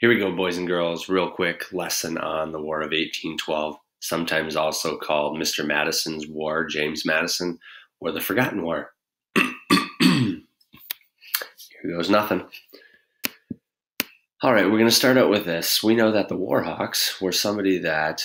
Here we go, boys and girls. Real quick lesson on the War of 1812, sometimes also called Mr. Madison's War, James Madison, or the Forgotten War. Here goes nothing. All right, we're going to start out with this. We know that the WarHawks were somebody that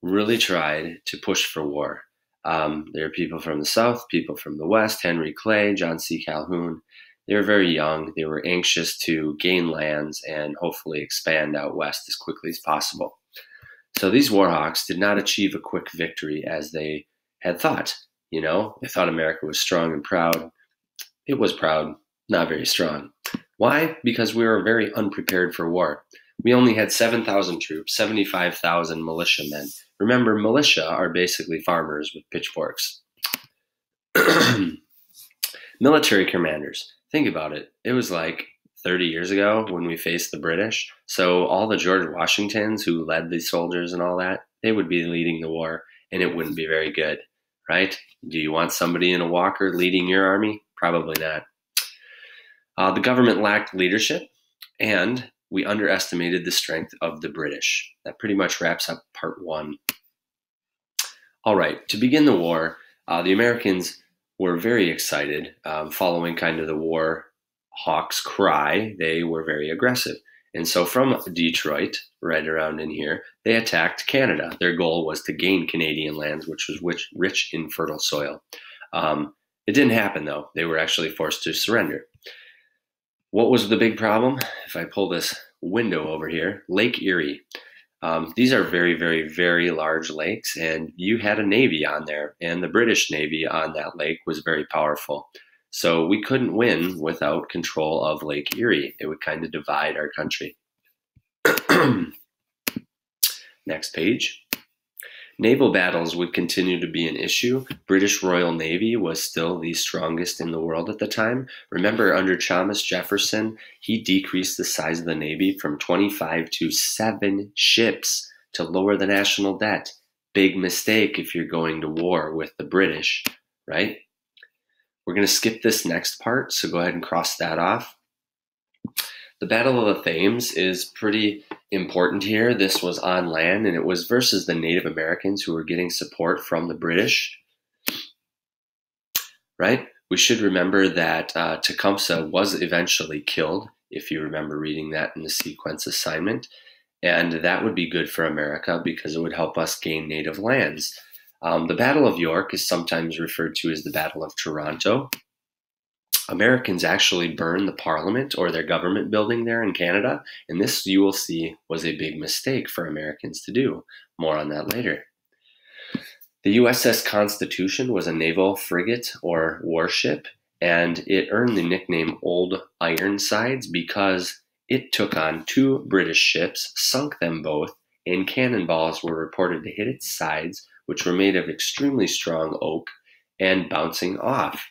really tried to push for war. There are people from the South, people from the West, Henry Clay, John C. Calhoun. They were very young. They were anxious to gain lands and hopefully expand out west as quickly as possible. So these WarHawks did not achieve a quick victory as they had thought. You know, they thought America was strong and proud. It was proud, not very strong. Why? Because we were very unprepared for war. We only had 7,000 troops, 75,000 militiamen. Remember, militia are basically farmers with pitchforks. Military commanders. Think about it. It was like 30 years ago when we faced the British. So all the George Washingtons who led the soldiers and all that, they would be leading the war, and it wouldn't be very good, right? Do you want somebody in a walker leading your army? Probably not. The government lacked leadership, and we underestimated the strength of the British. That pretty much wraps up part one. All right, to begin the war, the Americans were very excited. Following kind of the WarHawks cry, they were very aggressive. And so from Detroit, right around in here, they attacked Canada. Their goal was to gain Canadian lands, which was rich in fertile soil. It didn't happen, though. They were actually forced to surrender. What was the big problem? If I pull this window over here, Lake Erie. These are very, very, very large lakes, and you had a navy on there, and the British Navy on that lake was very powerful. So we couldn't win without control of Lake Erie. It would kind of divide our country. Next page. Naval battles would continue to be an issue. British Royal Navy was still the strongest in the world at the time. Remember, under Thomas Jefferson, he decreased the size of the Navy from 25 to 7 ships to lower the national debt. Big mistake if you're going to war with the British, right? We're going to skip this next part, so go ahead and cross that off. The Battle of the Thames is pretty important here. This was on land, and it was versus the Native Americans who were getting support from the British, right? We should remember that Tecumseh was eventually killed, if you remember reading that in the sequence assignment, and that would be good for America because it would help us gain native lands. The Battle of York is sometimes referred to as the Battle of Toronto. Americans actually burned the Parliament or their government building there in Canada, and this, you will see, was a big mistake for Americans to do. More on that later. The USS Constitution was a naval frigate or warship, and it earned the nickname Old Ironsides because it took on 2 British ships, sunk them both, and cannonballs were reported to hit its sides, which were made of extremely strong oak, and bouncing off.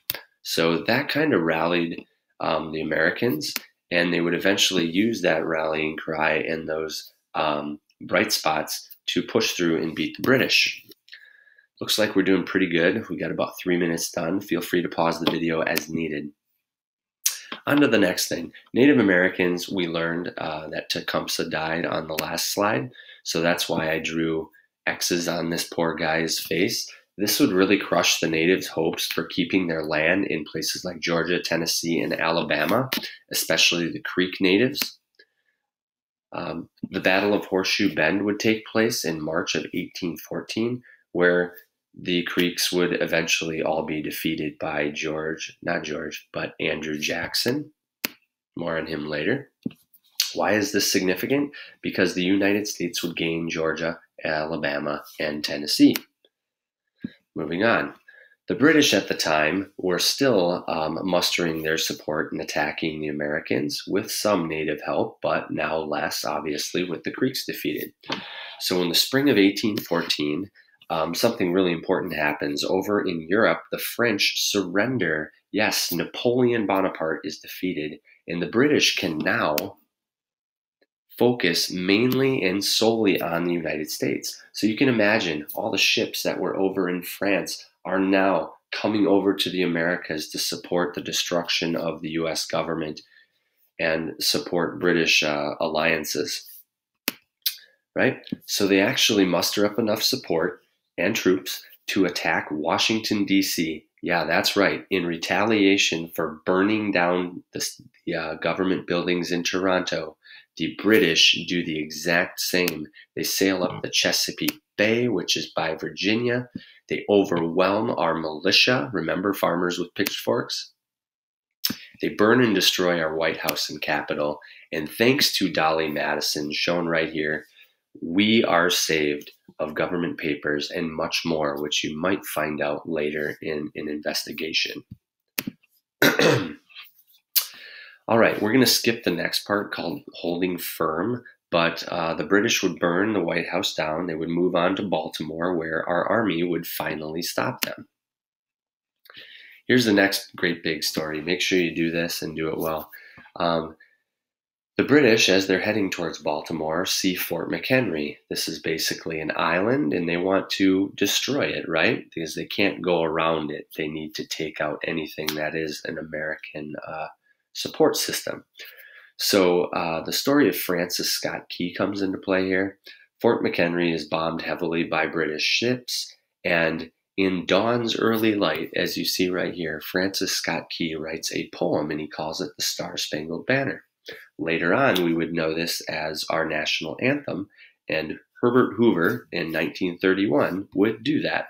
So that kind of rallied the Americans, and they would eventually use that rallying cry and those bright spots to push through and beat the British. Looks like we're doing pretty good. We got about 3 minutes done. Feel free to pause the video as needed. On to the next thing. Native Americans, we learned that Tecumseh died on the last slide, so that's why I drew X's on this poor guy's face. This would really crush the natives' hopes for keeping their land in places like Georgia, Tennessee, and Alabama, especially the Creek natives. The Battle of Horseshoe Bend would take place in March of 1814, where the Creeks would eventually all be defeated by Andrew Jackson. More on him later. Why is this significant? Because the United States would gain Georgia, Alabama, and Tennessee. Moving on. The British at the time were still mustering their support and attacking the Americans with some native help, but now less, obviously, with the Creeks defeated. So in the spring of 1814, something really important happens. Over in Europe, the French surrender. Yes, Napoleon Bonaparte is defeated, and the British can now focus mainly and solely on the United States. So you can imagine all the ships that were over in France are now coming over to the Americas to support the destruction of the US government and support British alliances, right? So they actually muster up enough support and troops to attack Washington, D.C. Yeah, that's right. In retaliation for burning down the government buildings in Toronto, the British do the exact same. They sail up the Chesapeake Bay, which is by Virginia. They overwhelm our militia. Remember farmers with pitchforks? They burn and destroy our White House and Capitol. And thanks to Dolly Madison, shown right here, we are saved of government papers and much more, which you might find out later in an investigation. All right, we're going to skip the next part called holding firm, but the British would burn the White House down. They would move on to Baltimore, where our army would finally stop them. Here's the next great big story. Make sure you do this and do it well. The British, as they're heading towards Baltimore, see Fort McHenry. This is basically an island, and they want to destroy it, right? Because they can't go around it. They need to take out anything that is an American support system. So the story of Francis Scott Key comes into play here. Fort McHenry is bombed heavily by British ships, and in dawn's early light, as you see right here, Francis Scott Key writes a poem, and he calls it the Star-Spangled Banner. Later on, we would know this as our national anthem, and Herbert Hoover in 1931 would do that.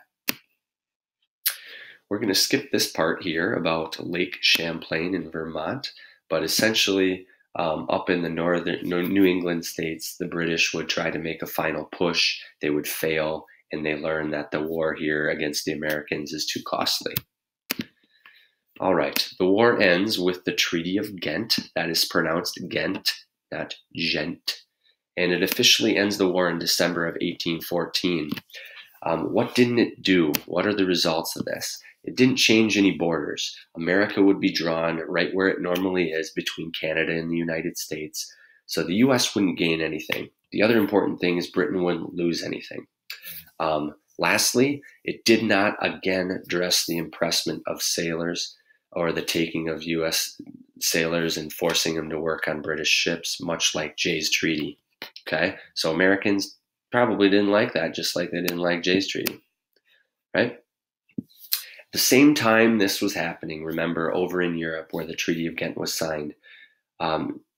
We're going to skip this part here about Lake Champlain in Vermont, but essentially up in the northern New England states, the British would try to make a final push. They would fail, and they learn that the war here against the Americans is too costly. All right, the war ends with the Treaty of Ghent. That is pronounced Ghent, not Gent. And it officially ends the war in December of 1814. What didn't it do? What are the results of this? It didn't change any borders. America would be drawn right where it normally is between Canada and the United States. So the U.S. wouldn't gain anything. The other important thing is Britain wouldn't lose anything. Lastly, it did not again address the impressment of sailors or the taking of U.S. sailors and forcing them to work on British ships, much like Jay's Treaty. Okay, so Americans probably didn't like that, just like they didn't like Jay's Treaty, right? At the same time this was happening, remember, over in Europe where the Treaty of Ghent was signed,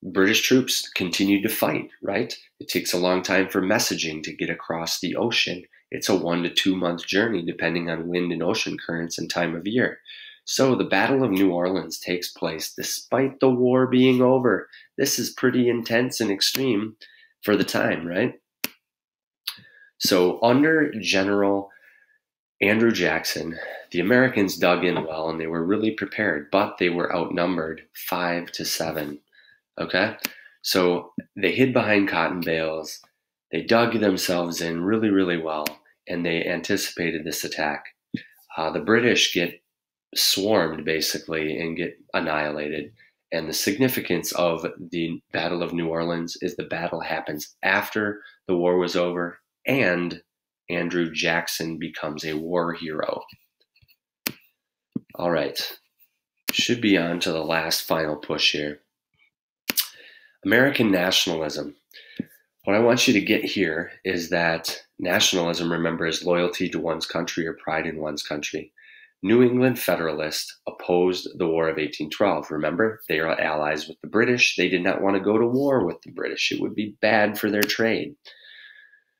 British troops continued to fight, right? It takes a long time for messaging to get across the ocean. It's a 1 to 2 month journey depending on wind and ocean currents and time of year. So the Battle of New Orleans takes place despite the war being over. This is pretty intense and extreme for the time, right? So under General Andrew Jackson, the Americans dug in well and they were really prepared, but they were outnumbered 5 to 7. Okay? So they hid behind cotton bales. They dug themselves in really, really well, and they anticipated this attack. The British get swarmed, basically, and get annihilated. And the significance of the Battle of New Orleans is the battle happens after the war was over, and Andrew Jackson becomes a war hero. All right. Should be on to the last final push here. American nationalism. What I want you to get here is that nationalism, remember, is loyalty to one's country or pride in one's country. New England Federalists opposed the War of 1812. Remember, they are allies with the British. They did not want to go to war with the British. It would be bad for their trade.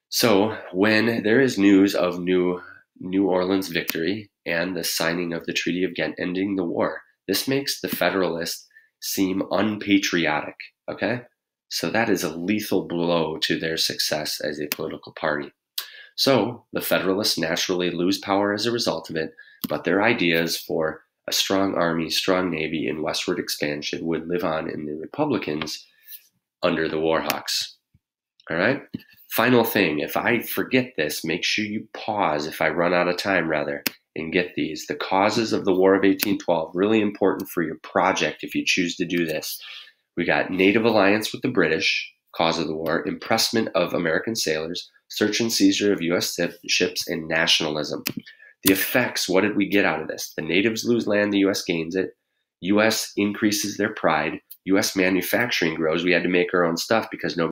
So when there is news of New Orleans victory and the signing of the Treaty of Ghent ending the war, this makes the Federalists seem unpatriotic, okay? So that is a lethal blow to their success as a political party. So the Federalists naturally lose power as a result of it, but their ideas for a strong army, strong navy, and westward expansion would live on in the Republicans under the WarHawks. All right? Final thing, if I forget this, make sure you pause if I run out of time, rather, and get these. The causes of the War of 1812, really important for your project if you choose to do this. We got native alliance with the British, cause of the war, impressment of American sailors, search and seizure of U.S. ships, and nationalism. The effects, what did we get out of this? The natives lose land, the U.S. gains it. U.S. increases their pride. U.S. manufacturing grows, we had to make our own stuff because nobody